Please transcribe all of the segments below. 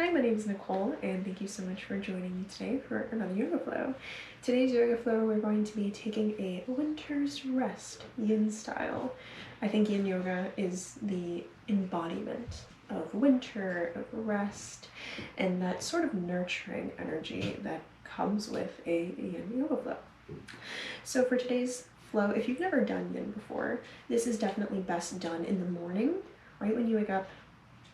Hi, my name is Nicole, and thank you so much for joining me today for another yoga flow. Today's yoga flow, we're going to be taking a winter's rest, yin style. I think yin yoga is the embodiment of winter, of rest, and that sort of nurturing energy that comes with a yin yoga flow. So for today's flow, if you've never done yin before, this is definitely best done in the morning, right when you wake up,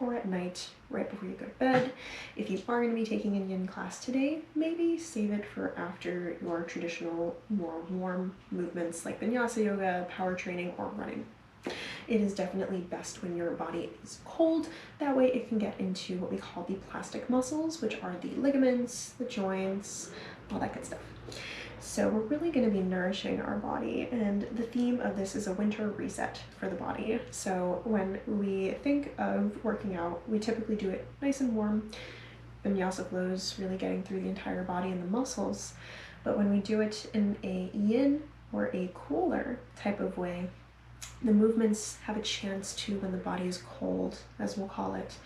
or at night, right before you go to bed. If you are going to be taking a yin class today, maybe save it for after your traditional, more warm movements like vinyasa yoga, power training, or running. It is definitely best when your body is cold. That way it can get into what we call the plastic muscles, which are the ligaments, the joints, all that good stuff. So we're really going to be nourishing our body, and the theme of this is a winter reset for the body. So when we think of working out, we typically do it nice and warm. Vinyasa flows really getting through the entire body and the muscles. But when we do it in a yin or a cooler type of way, the movements have a chance to, when the body is cold, as we'll call it,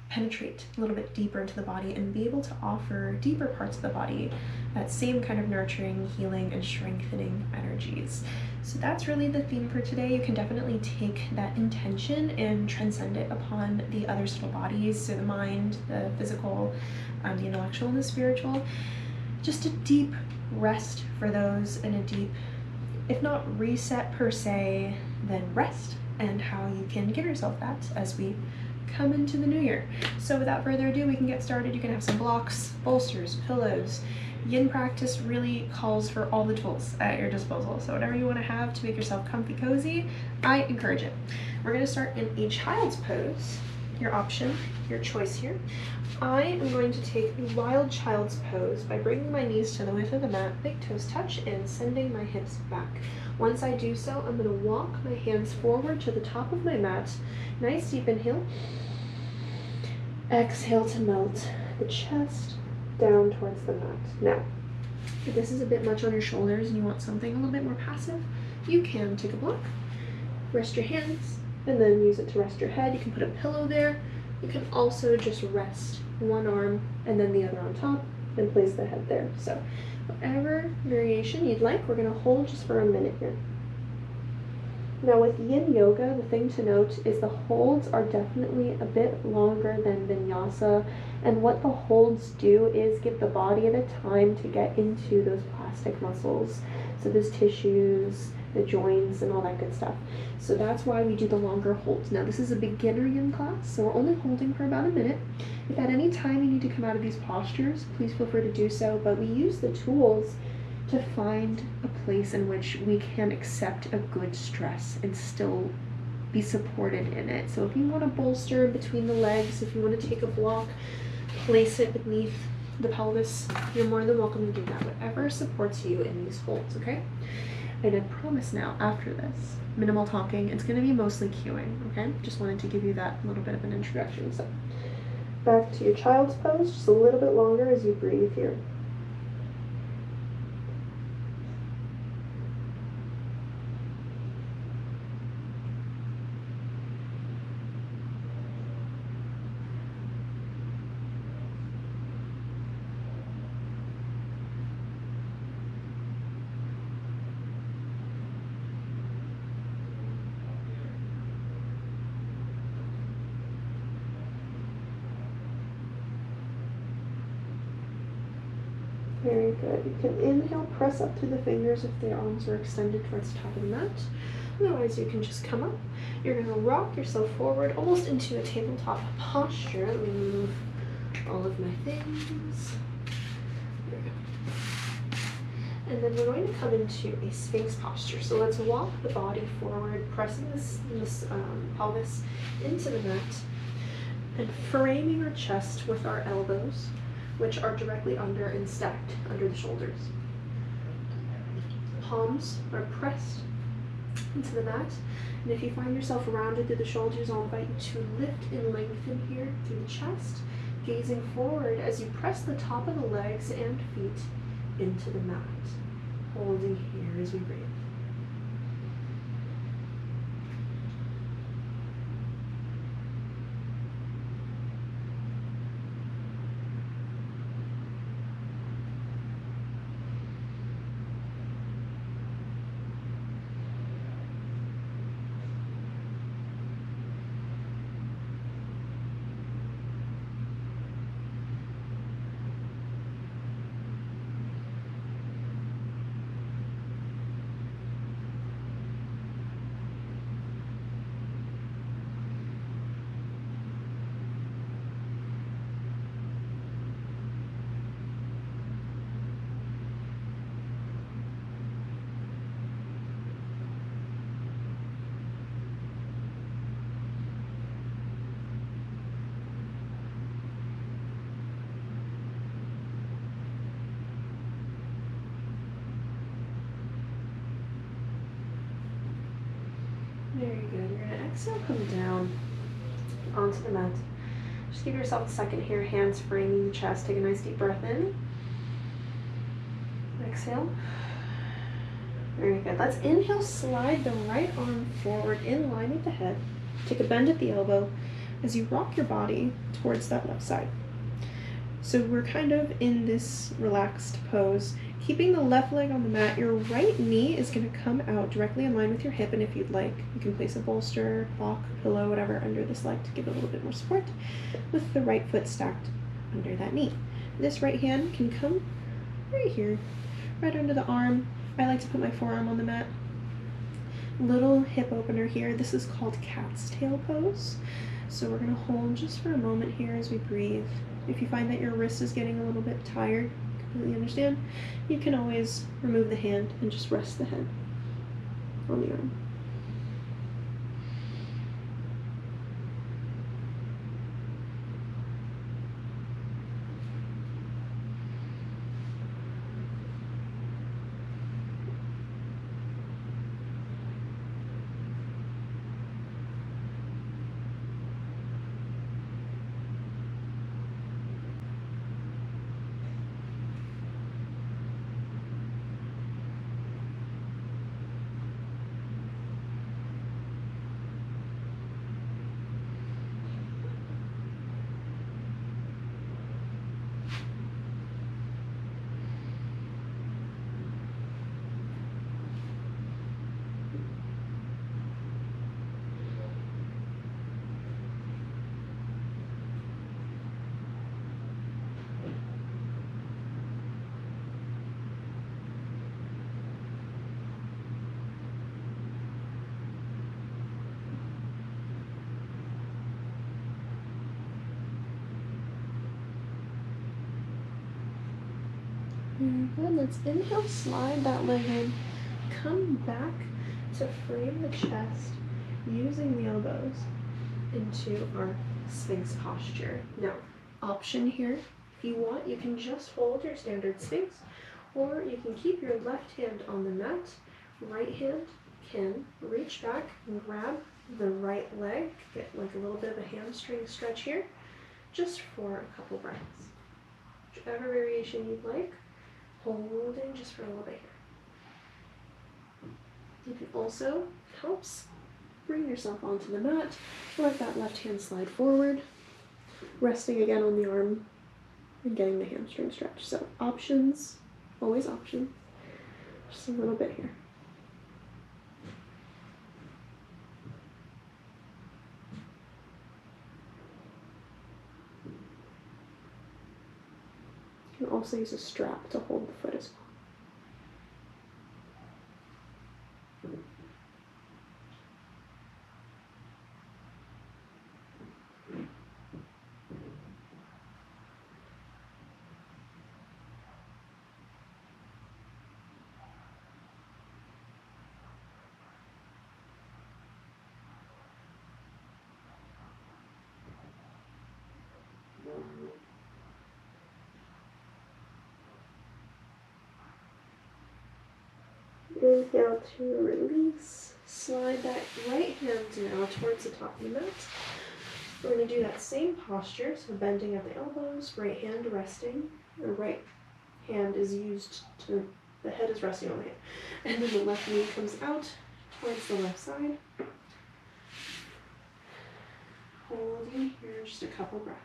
penetrate a little bit deeper into the body and be able to offer deeper parts of the body that same kind of nurturing, healing, and strengthening energies. So that's really the theme for today. You can definitely take that intention and transcend it upon the other subtle bodies, so the mind, the physical, the intellectual, and the spiritual. Just a deep rest for those, and a deep, if not reset per se, then rest, and how you can give yourself that as we come into the new year. So without further ado, we can get started. You can have some blocks, bolsters, pillows. Yin practice really calls for all the tools at your disposal. So whatever you want to have to make yourself comfy cozy, I encourage it. We're going to start in a child's pose. Your option, your choice here. I am going to take the wild child's pose by bringing my knees to the width of the mat, big toes touch, and sending my hips back. Once I do so, I'm going to walk my hands forward to the top of my mat. Nice deep inhale. Exhale to melt the chest down towards the mat. Now, if this is a bit much on your shoulders and you want something a little bit more passive, you can take a block, rest your hands, and then use it to rest your head. You can put a pillow there. You can also just rest one arm and then the other on top and place the head there. So whatever variation you'd like, we're going to hold just for a minute here. Now with yin yoga, the thing to note is the holds are definitely a bit longer than vinyasa, and what the holds do is give the body the time to get into those plastic muscles, so those tissues, the joints, and all that good stuff. So that's why we do the longer holds. Now this is a beginner yin class, so we're only holding for about a minute. If at any time you need to come out of these postures, please feel free to do so, but we use the tools to find a place in which we can accept a good stress and still be supported in it. So if you want a bolster between the legs, if you want to take a block, place it beneath the pelvis, you're more than welcome to do that, whatever supports you in these holds, okay? And I promise now, after this, minimal talking, it's going to be mostly cueing, okay? Just wanted to give you that little bit of an introduction. So back to your child's pose, just a little bit longer as you breathe here. Very good. You can inhale, press up through the fingers if the arms are extended towards the top of the mat. Otherwise, you can just come up. You're going to rock yourself forward almost into a tabletop posture. Let me move all of my things. There we go. And then we're going to come into a Sphinx posture. So let's walk the body forward, pressing this pelvis into the mat, and framing our chest with our elbows, which are directly under and stacked under the shoulders. Palms are pressed into the mat, and if you find yourself rounded through the shoulders, I'll invite you to lift and lengthen here through the chest, gazing forward as you press the top of the legs and feet into the mat, holding here as we breathe. Very good. You're gonna exhale, come down onto the mat. Just give yourself a second here, hands framing the chest. Take a nice deep breath in. Exhale. Very good. Let's inhale, slide the right arm forward in line with the head. Take a bend at the elbow as you rock your body towards that left side. So we're kind of in this relaxed pose. Keeping the left leg on the mat, your right knee is going to come out directly in line with your hip, and if you'd like, you can place a bolster, block, pillow, whatever under this leg to give it a little bit more support, with the right foot stacked under that knee. This right hand can come right here, right under the arm. I like to put my forearm on the mat. Little hip opener here. This is called cat's tail pose. So we're going to hold just for a moment here as we breathe. If you find that your wrist is getting a little bit tired, completely understand, you can always remove the hand and just rest the head on the arm. Very good. Let's inhale, slide that leg in. Come back to frame the chest using the elbows into our Sphinx posture. Now, option here, if you want, you can just hold your standard Sphinx, or you can keep your left hand on the mat. Right hand can reach back and grab the right leg, get like a little bit of a hamstring stretch here, just for a couple breaths. Whichever variation you'd like. Holding just for a little bit here. You can also helps bring yourself onto the mat, let that left hand slide forward, resting again on the arm and getting the hamstring stretch. So options, always options. Just a little bit here. You can also use a strap to hold the foot as well. Inhale to release. Slide that right hand now towards the top of the mat. We're going to do that same posture, so bending at the elbows, right hand resting. The right hand is used to, the head is resting on the hand. And then the left knee comes out towards the left side. Holding here just a couple breaths.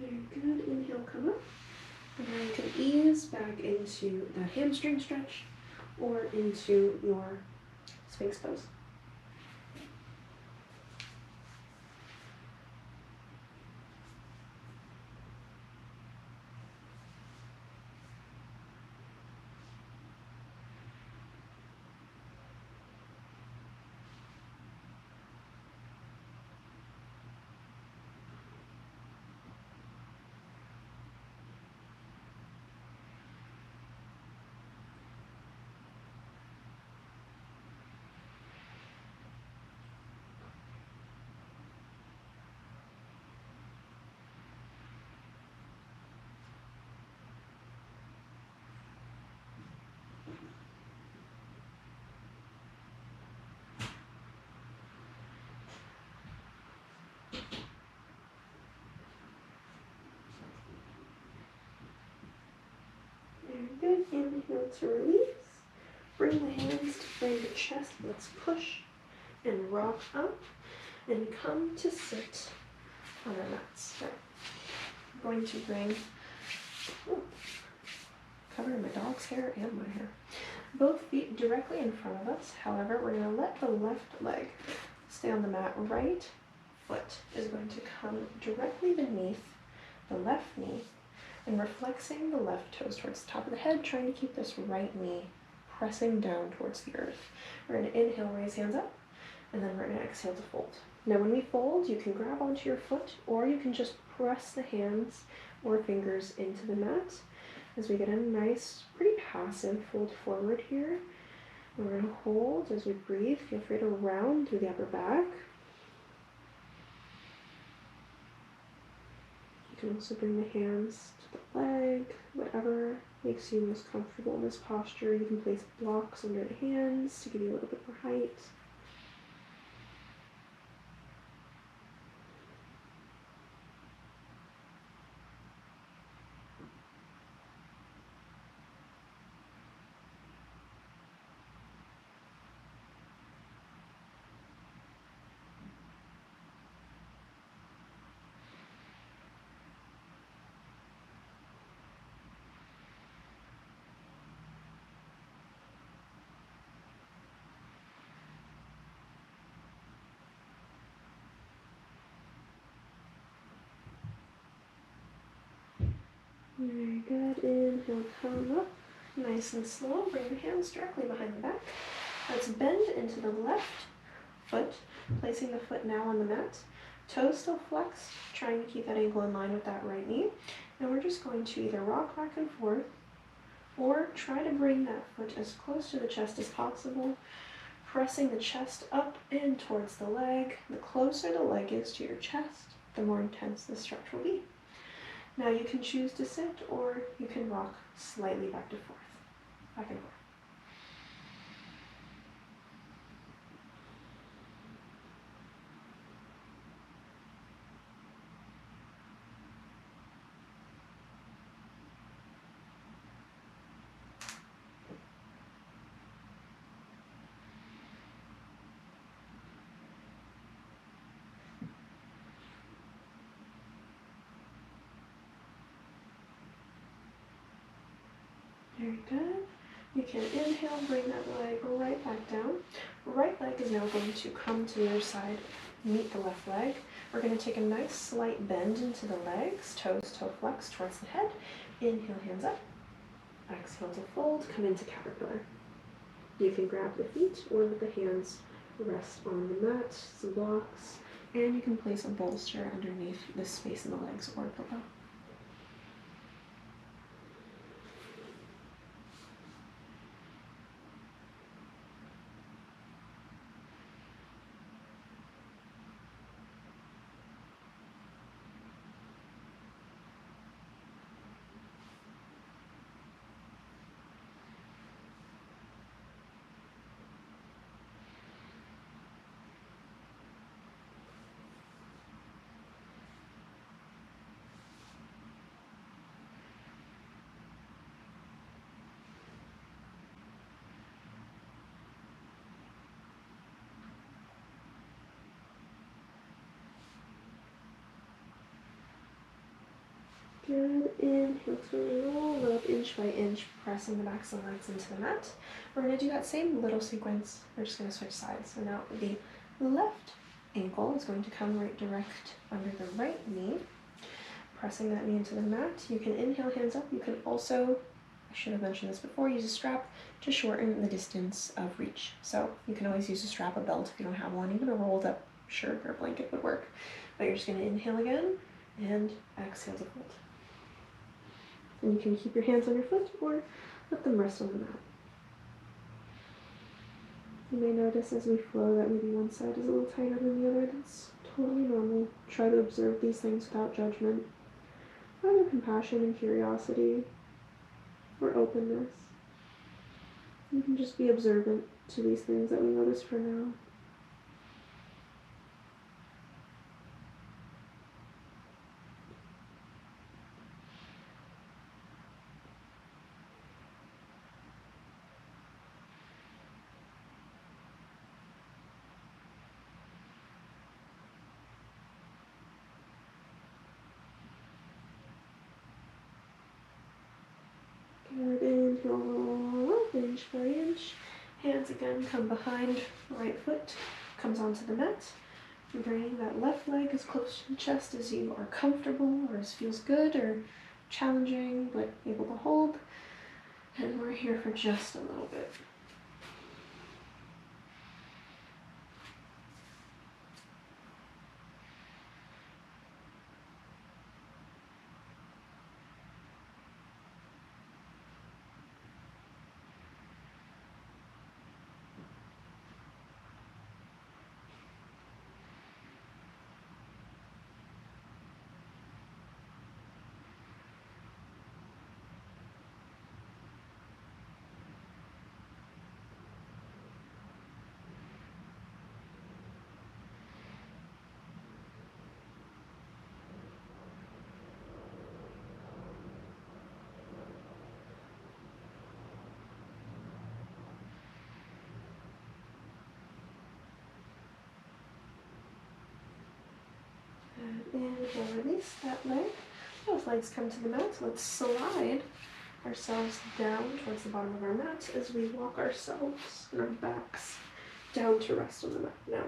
Very good. Inhale, come up. And now you can ease back into that hamstring stretch or into your Sphinx pose. Very good. Inhale to release. Bring the hands to frame the chest. Let's push and rock up and come to sit on our mats. So I'm going to bring, covering my dog's hair and my hair, both feet directly in front of us. However, we're going to let the left leg stay on the mat. Right foot is going to come directly beneath the left knee and we're flexing the left toes towards the top of the head, trying to keep this right knee pressing down towards the earth. We're going to inhale, raise hands up, and then we're going to exhale to fold. Now when we fold, you can grab onto your foot, or you can just press the hands or fingers into the mat as we get a nice, pretty passive fold forward here. We're going to hold as we breathe. Feel free to round through the upper back. You can also bring the hands to the leg, whatever makes you most comfortable in this posture. You can place blocks under the hands to give you a little bit more height. Very good. Inhale, come up. Nice and slow. Bring the hands directly behind the back. Let's bend into the left foot, placing the foot now on the mat. Toes still flexed, trying to keep that ankle in line with that right knee. And we're just going to either rock back and forth or try to bring that foot as close to the chest as possible, pressing the chest up and towards the leg. The closer the leg is to your chest, the more intense the stretch will be. Now you can choose to sit or you can rock slightly back and forth. Back and forth. Very good. You can inhale, bring that leg right back down. Right leg is now going to come to the other side, meet the left leg. We're going to take a nice slight bend into the legs, toes toe flex towards the head. Inhale, hands up. Exhale to fold, come into caterpillar. You can grab the feet or let the hands rest on the mat, some blocks, and you can place a bolster underneath the space in the legs or below. Good. Inhale to roll up inch by inch, pressing the backs of the legs into the mat. We're going to do that same little sequence. We're just going to switch sides. So now the left ankle is going to come right direct under the right knee, pressing that knee into the mat. You can inhale, hands up. You can also, I should have mentioned this before, use a strap to shorten the distance of reach. So you can always use a strap, a belt if you don't have one. Even a rolled up shirt or blanket would work. But you're just going to inhale again and exhale to fold. And you can keep your hands on your foot or let them rest on the mat. You may notice as we flow that maybe one side is a little tighter than the other. That's totally normal. Try to observe these things without judgment, either compassion and curiosity or openness. You can just be observant to these things that we notice for now. Good. Inhale, roll up inch by inch. Hands again come behind right foot, comes onto the mat. Bringing that left leg as close to the chest as you are comfortable or as feels good or challenging but able to hold. And we're here for just a little bit. And inhale, release that leg. Both legs come to the mat. Let's slide ourselves down towards the bottom of our mat as we walk ourselves and our backs down to rest on the mat. Now,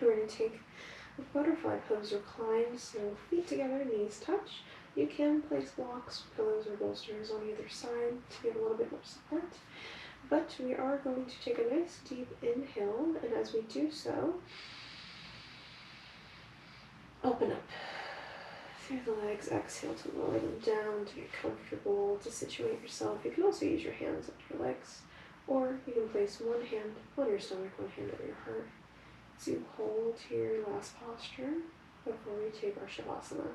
we're going to take a butterfly pose, recline, so feet together, knees touch. You can place blocks, pillows, or bolsters on either side to give a little bit more support. But we are going to take a nice deep inhale, and as we do so, open up through the legs. Exhale to lower them down, to get comfortable, to situate yourself. You can also use your hands under your legs, or you can place one hand on your stomach, one hand over your heart. So you hold to your last posture before we take our Shavasana.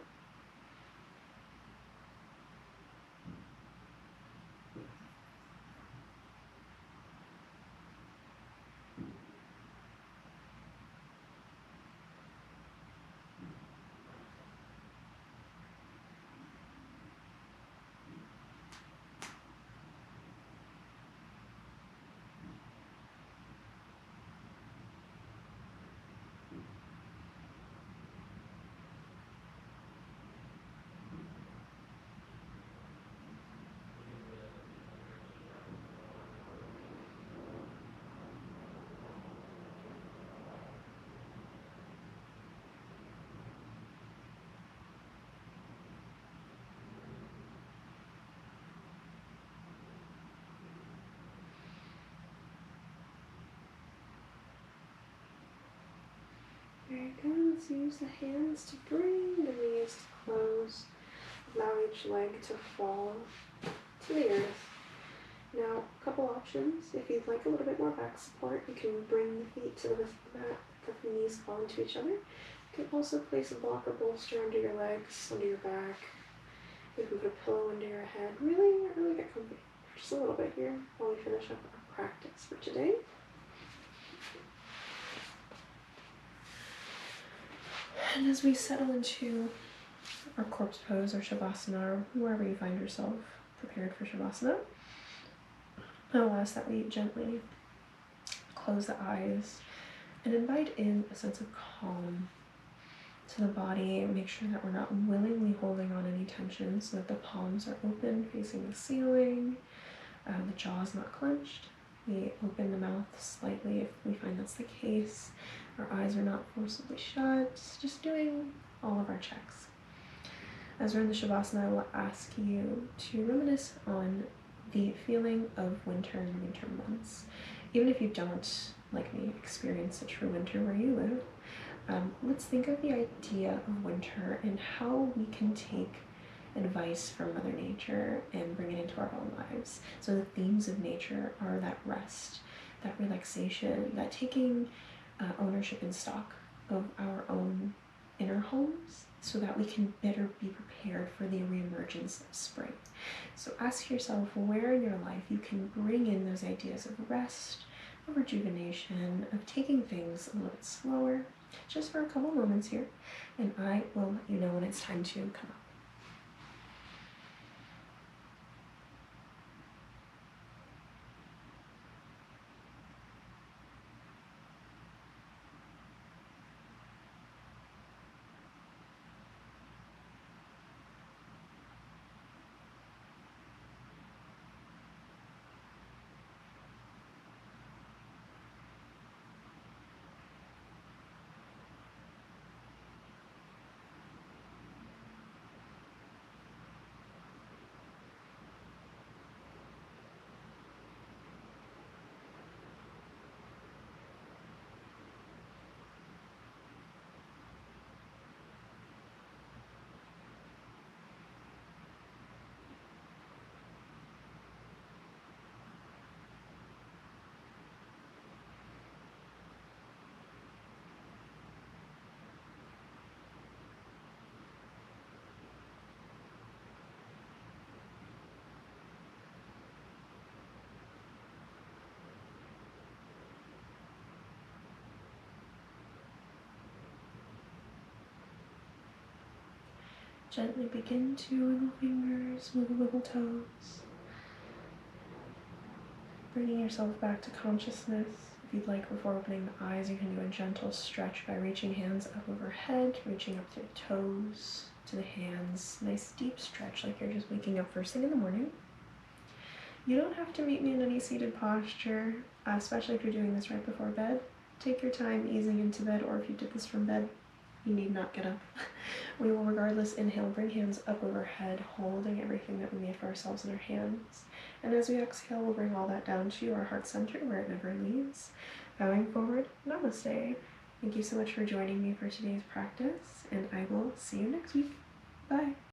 Very good. Let's use the hands to bring the knees to close. Allow each leg to fall to the earth. Now, a couple options. If you'd like a little bit more back support, you can bring the feet to the mat, let the knees fall into each other. You can also place a block or bolster under your legs, under your back. You can put a pillow under your head. Really get comfy for just a little bit here while we finish up our practice for today. And as we settle into our corpse pose or Shavasana, or wherever you find yourself prepared for Shavasana, I'll ask that we gently close the eyes and invite in a sense of calm to to the body. Make sure that we're not willingly holding on any tension, so that the palms are open facing the ceiling, the jaw is not clenched. We open the mouth slightly if we find that's the case. Our eyes are not forcibly shut, just doing all of our checks. As we're in the Shavasana, I will ask you to reminisce on the feeling of winter and winter months. Even if you don't, like me, experience a true winter where you live, let's think of the idea of winter and how we can take advice from Mother Nature and bring it into our own lives. So the themes of nature are that rest, that relaxation, that taking ownership and stock of our own inner homes so that we can better be prepared for the reemergence of spring. So ask yourself where in your life you can bring in those ideas of rest, of rejuvenation, of taking things a little bit slower, just for a couple moments here, and I will let you know when it's time to come up. Gently begin to wiggle fingers, wiggle toes, bringing yourself back to consciousness. If you'd like, before opening the eyes, you can do a gentle stretch by reaching hands up overhead, reaching up to the toes, to the hands. Nice deep stretch like you're just waking up first thing in the morning. You don't have to meet me in any seated posture, especially if you're doing this right before bed. Take your time easing into bed, or if you did this from bed, you need not get up. We will regardless inhale, bring hands up overhead, holding everything that we made for ourselves in our hands. And as we exhale, we'll bring all that down to our heart center where it never leaves. Bowing forward, namaste. Thank you so much for joining me for today's practice, and I will see you next week. Bye.